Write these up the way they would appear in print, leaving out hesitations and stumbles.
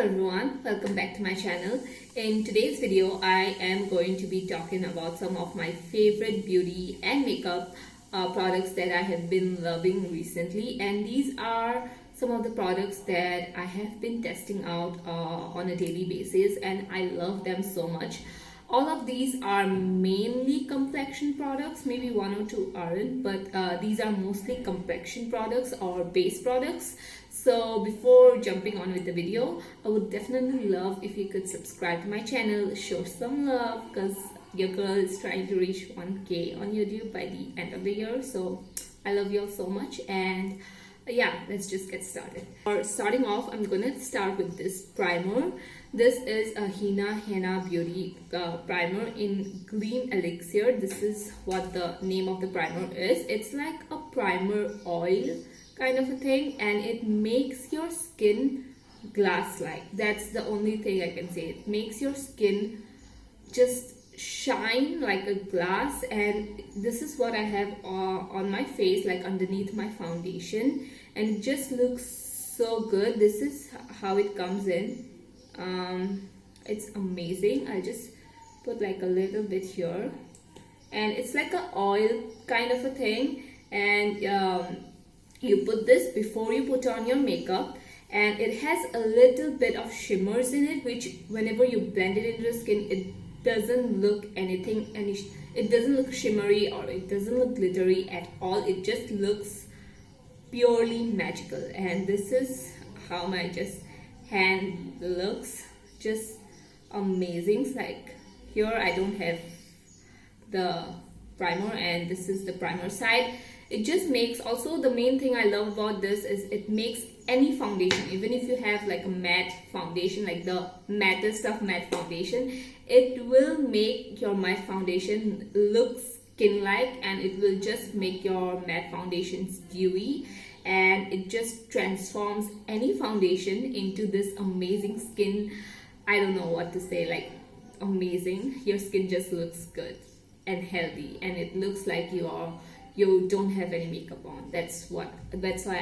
Hello everyone, welcome back to my channel. In today's video, I am going to be talking about some of my favorite beauty and makeup products that I have been loving recently, and these are some of the products that I have been testing out on a daily basis, and I love them so much. All of these are mainly complexion products, maybe one or two aren't, but these are mostly complexion products or base products. So before jumping on with the video, I would definitely love if you could subscribe to my channel, show some love, because your girl is trying to reach 1K on YouTube by the end of the year. So I love you all so much, and yeah, let's just get started. Starting off, I'm gonna start with this primer. This is a Henna Beauty primer in Green Elixir. This is what the name of the primer is. It's like a primer oil kind of a thing, and it makes your skin glass-like. That's the only thing I can say. It makes your skin just shine like a glass, and this is what I have on my face, like underneath my foundation, and it just looks so good. This is how it comes in. It's amazing. I'll just put like a little bit here, and it's like an oil kind of a thing, and you put this before you put on your makeup, and it has a little bit of shimmers in it, which whenever you blend it into the skin, it doesn't look it doesn't look shimmery or it doesn't look glittery at all. It just looks purely magical, and this is how my hand looks. Just amazing. Like here I don't have the primer, and this is the primer side. It just makes, also the main thing I love about this is it makes any foundation, even if you have like a matte foundation, like the mattest of matte foundation, it will make your matte foundation look skin-like, and it will just make your matte foundations dewy, and it just transforms any foundation into this amazing skin. I don't know what to say, like amazing. Your skin just looks good and healthy, and it looks like you don't have any makeup on. That's why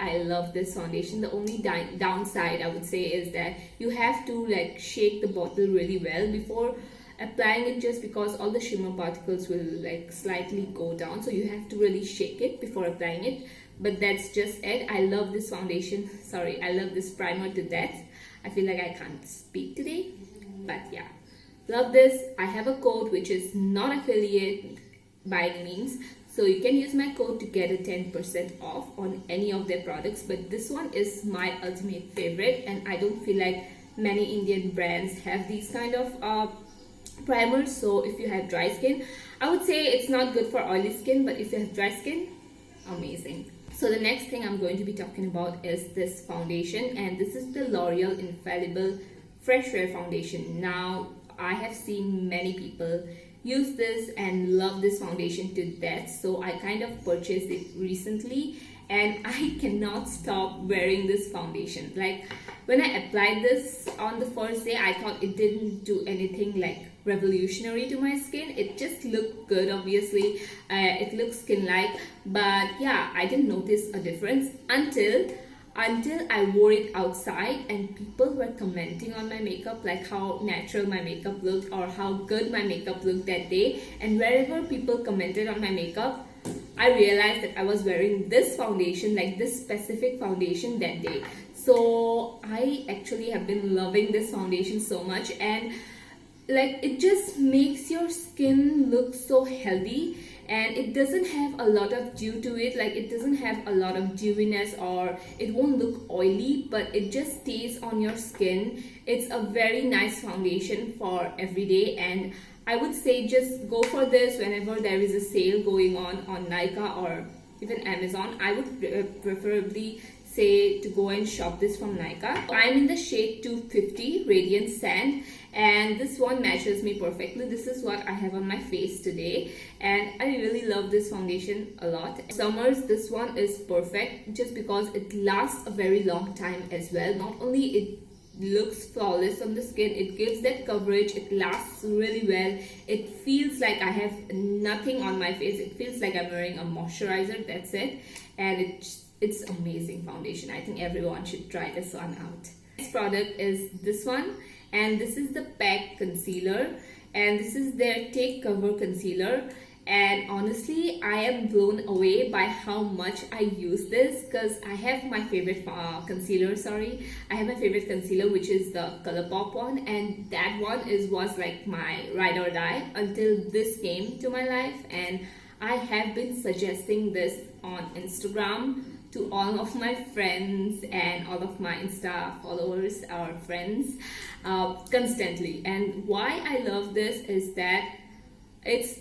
I love this foundation. The only downside I would say is that you have to like shake the bottle really well before applying it, just because all the shimmer particles will like slightly go down, so you have to really shake it before applying it. But that's just it. I love this foundation, sorry, I love this primer to death. I feel like I can't speak today, but yeah, love this. I have a code which is not affiliate by any means, so you can use my code to get a 10% off on any of their products. But this one is my ultimate favorite, and I don't feel like many Indian brands have these kind of primers. So if you have dry skin, I would say it's not good for oily skin, but if you have dry skin, amazing. So the next thing I'm going to be talking about is this foundation, and this is the L'Oreal Infallible FRESHWEAR foundation. Now I have seen many people use this and love this foundation to death, so I kind of purchased it recently, and I cannot stop wearing this foundation. Like when I applied this on the first day, I thought it didn't do anything like revolutionary to my skin. It just looked good, obviously. It looks skin-like, but yeah, I didn't notice a difference until I wore it outside, and people were commenting on my makeup, like how natural my makeup looked or how good my makeup looked that day. And wherever people commented on my makeup, I realized that I was wearing this foundation, like this specific foundation that day. So I actually have been loving this foundation so much, and like it just makes your skin look so healthy, and it doesn't have a lot of dew to it. Like it doesn't have a lot of dewiness, or it won't look oily, but it just stays on your skin. It's a very nice foundation for every day, and I would say just go for this whenever there is a sale going on Nykaa or even Amazon. I would preferably say to go and shop this from Nykaa. I'm in the shade 250 Radiant Sand, and this one matches me perfectly. This is what I have on my face today, and I really love this foundation a lot. Summers, this one is perfect just because it lasts a very long time as well. Not only it looks flawless on the skin, it gives that coverage, it lasts really well. It feels like I have nothing on my face. It feels like I'm wearing a moisturizer, that's it. And it's amazing foundation. I think everyone should try this one out. Next product is this one, and this is the PAC concealer, and this is their Take Cover concealer. And honestly, I am blown away by how much I use this, because I have my favorite concealer. I have my favorite concealer, which is the ColourPop one, and that one was like my ride or die until this came to my life. And I have been suggesting this on Instagram to all of my friends and all of my Insta followers or friends constantly. And why I love this is that it's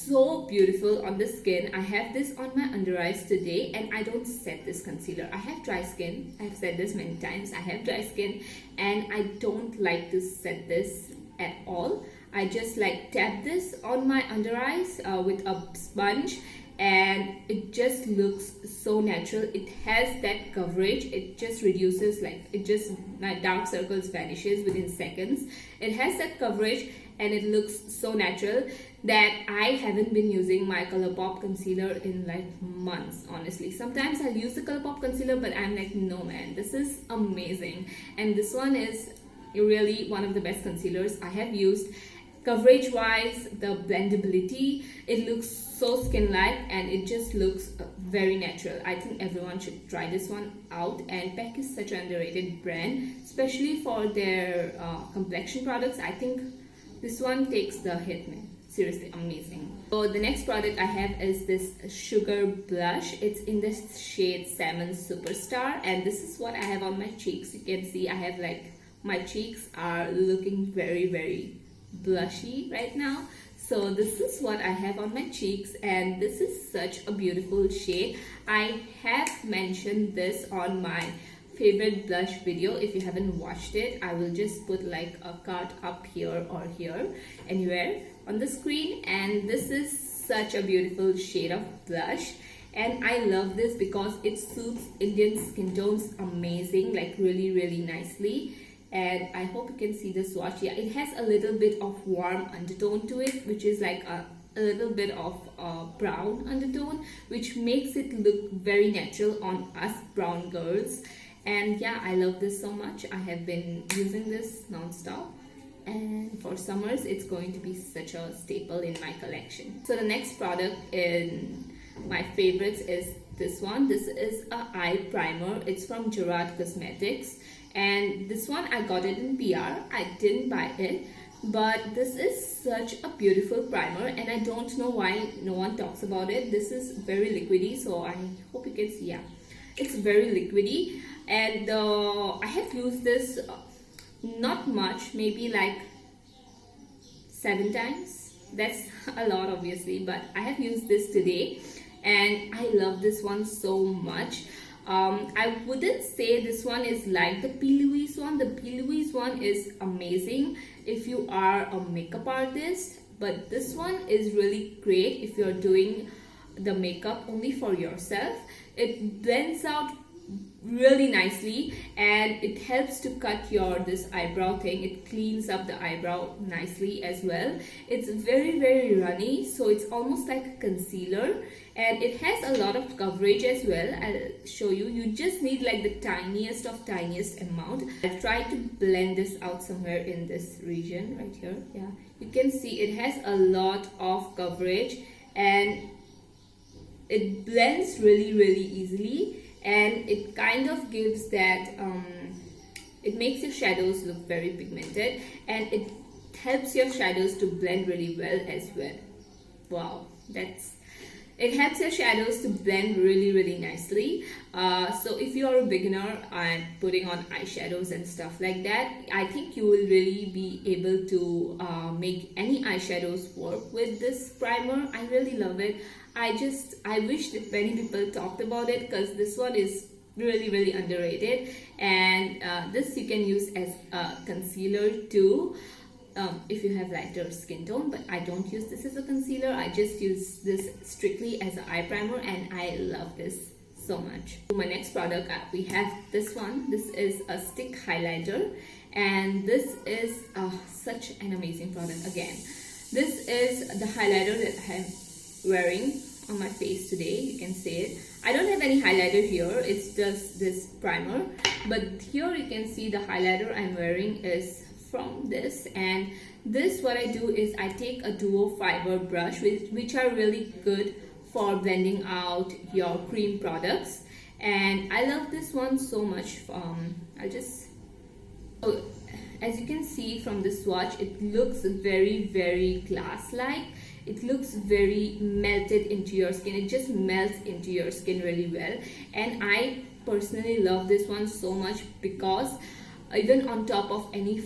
so beautiful on the skin. I have this on my under eyes today, and I don't set this concealer. I have dry skin. I've said this many times. I have dry skin, and I don't like to set this at all. I just like tap this on my under eyes with a sponge, and it just looks so natural. It has that coverage. It just reduces, like dark circles vanishes within seconds. It has that coverage, and it looks so natural that I haven't been using my ColourPop concealer in like months, honestly. Sometimes I'll use the ColourPop concealer, but I'm like, no man, this is amazing. And this one is really one of the best concealers I have used. Coverage wise, the blendability, it looks so skin-like, and it just looks very natural. I think everyone should try this one out. And PAC is such an underrated brand, especially for their complexion products. I think this one takes the hit, man. Seriously amazing. So the next product I have is this sugar blush. It's in the shade Salmon Superstar, and this is what I have on my cheeks. You can see I have like, my cheeks are looking very, very blushy right now. So this is what I have on my cheeks, and this is such a beautiful shade. I have mentioned this on my favorite blush video. If you haven't watched it, I will just put like a card up here or here, anywhere on the screen. And this is such a beautiful shade of blush, and I love this because it suits Indian skin tones amazing, like really, really nicely. And I hope you can see the swatch. Yeah, it has a little bit of warm undertone to it, which is like a little bit of brown undertone, which makes it look very natural on us brown girls. And yeah, I love this so much. I have been using this non-stop, and for summers it's going to be such a staple in my collection. So the next product in my favorites is this one. This is a eye primer. It's from GERARD Cosmetics, and this one I got it in PR. I didn't buy it, but this is such a beautiful primer, and I don't know why no one talks about it. This is very liquidy, so I hope you can see. Yeah, it's very liquidy. And I have used this not much, maybe like 7 times. That's a lot obviously, but I have used this today, and I love this one so much. I wouldn't say this one is like the P. Louise one. The P. Louise one is amazing if you are a makeup artist, but this one is really great if you're doing the makeup only for yourself. It blends out really nicely, and it helps to cut this eyebrow thing. It cleans up the eyebrow nicely as well. It's very, very runny, so it's almost like a concealer, and it has a lot of coverage as well. I'll show you. You just need like the tiniest of tiniest amount. I'll try to blend this out somewhere in this region right here. Yeah, you can see it has a lot of coverage, and it blends really, really easily. And it kind of gives that, it makes your shadows look very pigmented, and it helps your shadows to blend really well as well. Wow, it helps your shadows to blend really, really nicely. So if you are a beginner and putting on eyeshadows and stuff like that, I think you will really be able to make any eyeshadows work with this primer. I really love it. I wish that many people talked about it, because this one is really, really underrated. And this you can use as a concealer too, if you have lighter skin tone. But I don't use this as a concealer. I just use this strictly as an eye primer, and I love this so much. For my next product, we have this one. This is a stick highlighter, and this is such an amazing product. Again, this is the highlighter that I'm wearing on my face today. You can see it. I don't have any highlighter here, it's just this primer, but here you can see the highlighter I'm wearing is from this. And this, what I do is I take a duo fiber brush, which are really good for blending out your cream products, and I love this one so much. So as you can see from the swatch, it looks very glass-like. It looks very melted into your skin. It just melts into your skin really well, and I personally love this one so much because even on top of any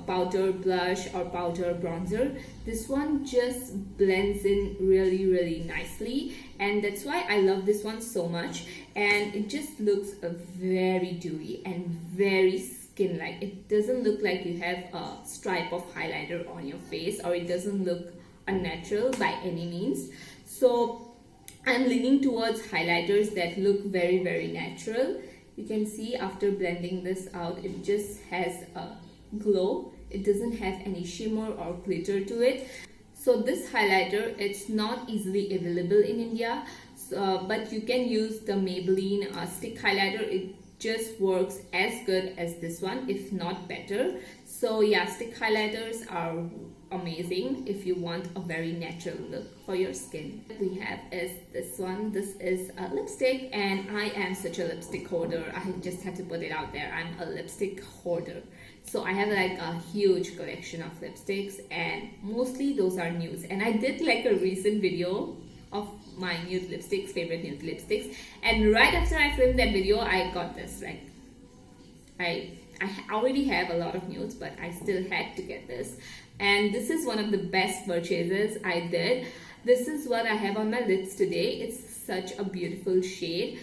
powder blush or powder bronzer, this one just blends in really nicely, and that's why I love this one so much. And it just looks very dewy and very skin-like. It doesn't look like you have a stripe of highlighter on your face, or it doesn't look unnatural by any means. So I'm leaning towards highlighters that look very natural. You can see after blending this out, it just has a glow. It doesn't have any shimmer or glitter to it. So this highlighter, it's not easily available in India, but you can use the Maybelline stick highlighter. It just works as good as this one, if not better. So yeah, stick highlighters are amazing if you want a very natural look for your skin. What we have is this one. This is a lipstick, and I am such a lipstick hoarder. I just have to put it out there. I'm a lipstick hoarder. So I have like a huge collection of lipsticks, and mostly those are nudes. And I did like a recent video of my nude lipsticks, favorite nude lipsticks, and right after I filmed that video, I got this. Like I already have a lot of nudes, but I still had to get this. And this is one of the best purchases I did. This is what I have on my lips today. It's such a beautiful shade.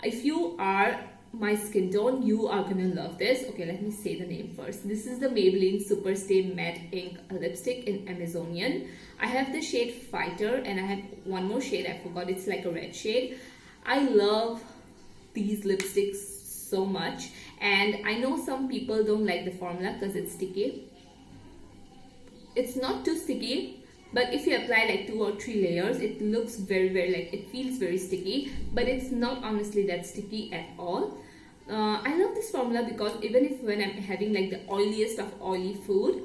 If you are my skin tone, you are gonna love this. Okay, let me say the name first. This is the Maybelline Superstay Matte Ink lipstick in Amazonian. I have the shade Fighter, and I have one more shade, I forgot, it's like a red shade. I love these lipsticks so much, and I know some people don't like the formula because it's sticky. It's not too sticky, but if you apply like 2 or 3 layers, it looks very like, it feels very sticky, but it's not honestly that sticky at all. I love this formula because even if when I'm having like the oiliest of oily food,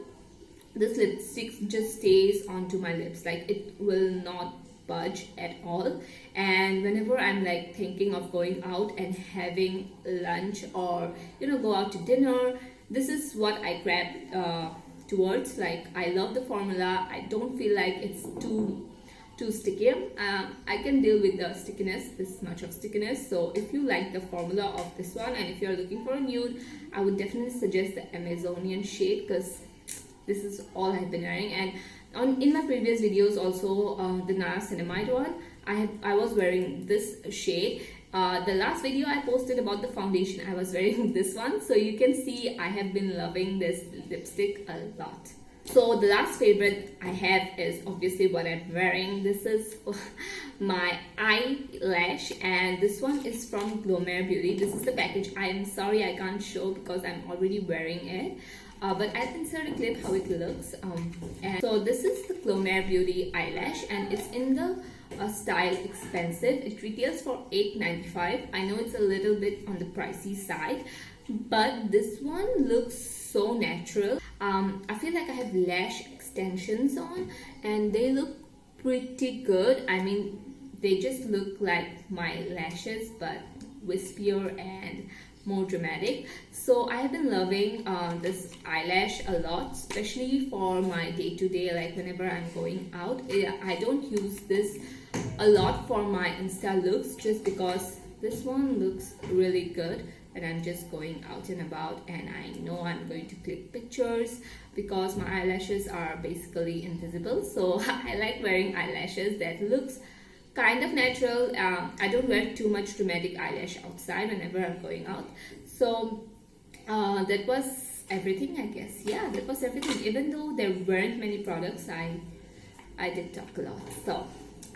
this lipstick just stays onto my lips. Like it will not budge at all. And whenever I'm like thinking of going out and having lunch, or go out to dinner, this is what I grab towards. Like I love the formula. I don't feel like it's too sticky. I can deal with the stickiness, this much of stickiness. So if you like the formula of this one, and if you're looking for a nude, I would definitely suggest the Amazonian shade, because this is all I've been wearing. And in my previous videos also, the niacinamide one, I was wearing this shade. The last video I posted about the foundation, I was wearing this one. So you can see I have been loving this lipstick a lot. So the last favorite I have is obviously what I'm wearing. This is my eyelash, and this one is from GLOWMEIRE Beauty. This is the package. I am sorry I can't show because I'm already wearing it. But I'll insert a clip how it looks. And so this is the GLOWMEIRE Beauty eyelash, and it's in the style Expensive. It retails for $8.95. I know it's a little bit on the pricey side, but this one looks so natural. I feel like I have lash extensions on, and they look pretty good. I mean, they just look like my lashes, but wispier and more dramatic. So I have been loving this eyelash a lot, especially for my day-to-day, like whenever I'm going out. I don't use this a lot for my Insta looks, just because this one looks really good and I'm just going out and about, and I know I'm going to click pictures because my eyelashes are basically invisible. So I like wearing eyelashes that looks kind of natural. I don't wear too much dramatic eyelash outside whenever I'm going out. So that was everything, I guess. Yeah, that was everything. Even though there weren't many products, I did talk a lot. So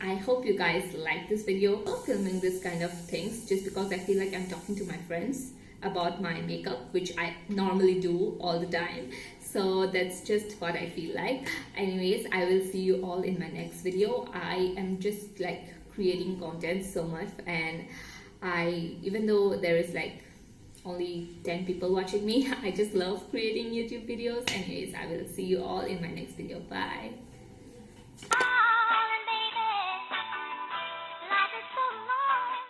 I hope you guys like this video of filming this kind of things, just because I feel like I'm talking to my friends about my makeup, which I normally do all the time. So that's just what I feel like. Anyways, I will see you all in my next video. I am just like creating content so much, and even though there is like only 10 people watching me, I just love creating YouTube videos. Anyways, I will see you all in my next video. Bye.